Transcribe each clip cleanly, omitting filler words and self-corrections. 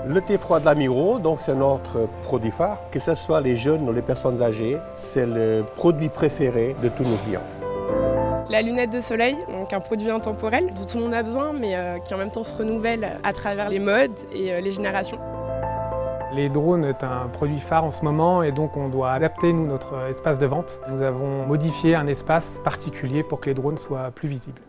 Le thé froid de la Miro, donc c'est notre produit phare. Que ce soit les jeunes ou les personnes âgées, c'est le produit préféré de tous nos clients. La lunette de soleil, donc un produit intemporel dont tout le monde a besoin, mais qui en même temps se renouvelle à travers les modes et les générations. Les drones est un produit phare en ce moment et donc on doit adapter nous, notre espace de vente. Nous avons modifié un espace particulier pour que les drones soient plus visibles.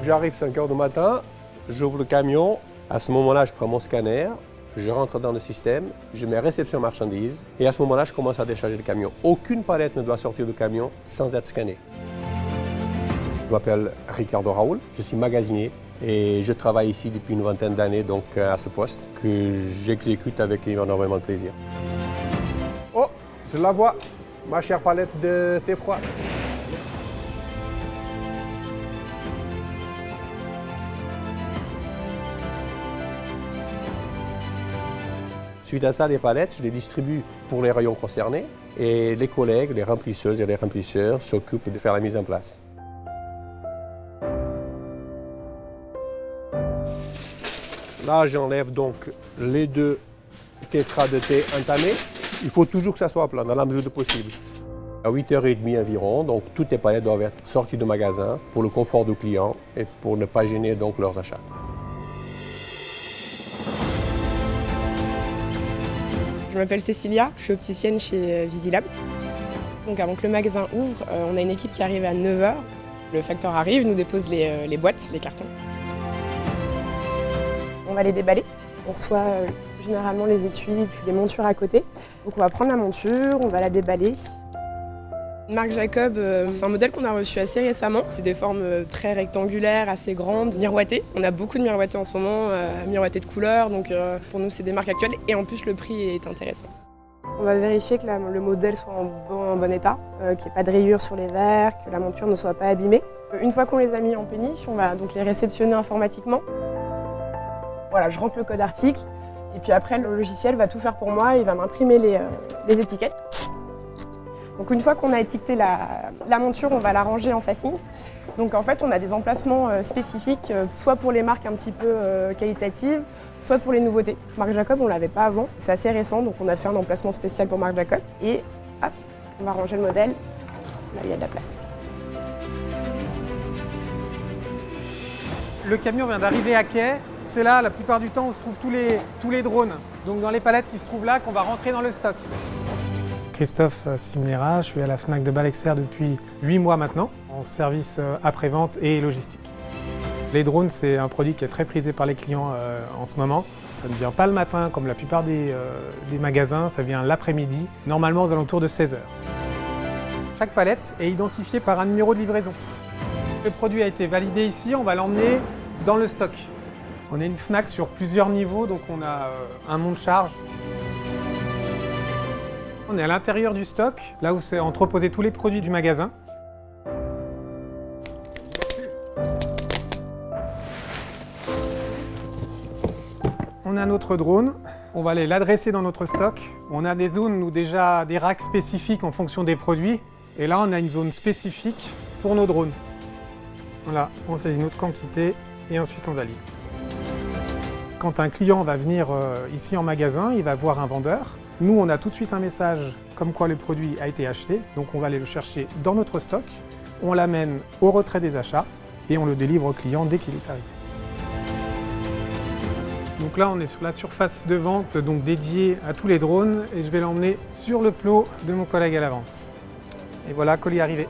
J'arrive 5 h du matin, j'ouvre le camion. À ce moment-là, je prends mon scanner, je rentre dans le système, je mets réception marchandises et à ce moment-là, je commence à décharger le camion. Aucune palette ne doit sortir du camion sans être scannée. Je m'appelle Ricardo Raoul, je suis magasinier et je travaille ici depuis une vingtaine d'années donc à ce poste que j'exécute avec énormément de plaisir. Oh, je la vois, ma chère palette de thé froid. Suite à ça, les palettes, je les distribue pour les rayons concernés et les collègues, les remplisseuses et les remplisseurs s'occupent de faire la mise en place. Là, j'enlève donc les 2 tétras de thé entamés. Il faut toujours que ça soit plat, dans la mesure du possible. À 8h30 environ, donc toutes les palettes doivent être sorties du magasin pour le confort du client et pour ne pas gêner donc leurs achats. Je m'appelle Cécilia, je suis opticienne chez Visilab. Donc avant que le magasin ouvre, on a une équipe qui arrive à 9 h. Le facteur arrive, nous dépose les boîtes, les cartons. On va les déballer. On reçoit généralement les étuis et puis les montures à côté. Donc on va prendre la monture, on va la déballer. Marc Jacob, c'est un modèle qu'on a reçu assez récemment. C'est des formes très rectangulaires, assez grandes, miroitées. On a beaucoup de miroités en ce moment, miroités de couleurs, donc pour nous c'est des marques actuelles et en plus le prix est intéressant. On va vérifier que le modèle soit en bon état, qu'il n'y ait pas de rayures sur les verres, que la monture ne soit pas abîmée. Une fois qu'on les a mis en péniche, on va donc les réceptionner informatiquement. Voilà, je rentre le code article et puis après le logiciel va tout faire pour moi, il va m'imprimer les étiquettes. Donc une fois qu'on a étiqueté la monture, on va la ranger en facing. Donc en fait, on a des emplacements spécifiques, soit pour les marques un petit peu qualitatives, soit pour les nouveautés. Marc Jacob, on ne l'avait pas avant, c'est assez récent, donc on a fait un emplacement spécial pour Marc Jacob. Et hop, on va ranger le modèle, là il y a de la place. Le camion vient d'arriver à quai. C'est là, la plupart du temps, où se trouvent tous les drones. Donc dans les palettes qui se trouvent là, qu'on va rentrer dans le stock. Christophe Simnera, je suis à la Fnac de Balexer depuis 8 mois maintenant, en service après-vente et logistique. Les drones, c'est un produit qui est très prisé par les clients en ce moment. Ça ne vient pas le matin comme la plupart des magasins, ça vient l'après-midi, normalement aux alentours de 16 h. Chaque palette est identifiée par un numéro de livraison. Le produit a été validé ici, on va l'emmener dans le stock. On est une Fnac sur plusieurs niveaux, donc on a un monte-charge. On est à l'intérieur du stock, là où c'est entreposé tous les produits du magasin. On a notre drone, on va aller l'adresser dans notre stock. On a des zones où déjà des racks spécifiques en fonction des produits. Et là, on a une zone spécifique pour nos drones. Voilà, on saisit notre quantité et ensuite on valide. Quand un client va venir ici en magasin, il va voir un vendeur. Nous, on a tout de suite un message comme quoi le produit a été acheté. Donc on va aller le chercher dans notre stock, on l'amène au retrait des achats et on le délivre au client dès qu'il est arrivé. Donc là, on est sur la surface de vente donc dédiée à tous les drones et je vais l'emmener sur le plot de mon collègue à la vente. Et voilà, colis arrivé.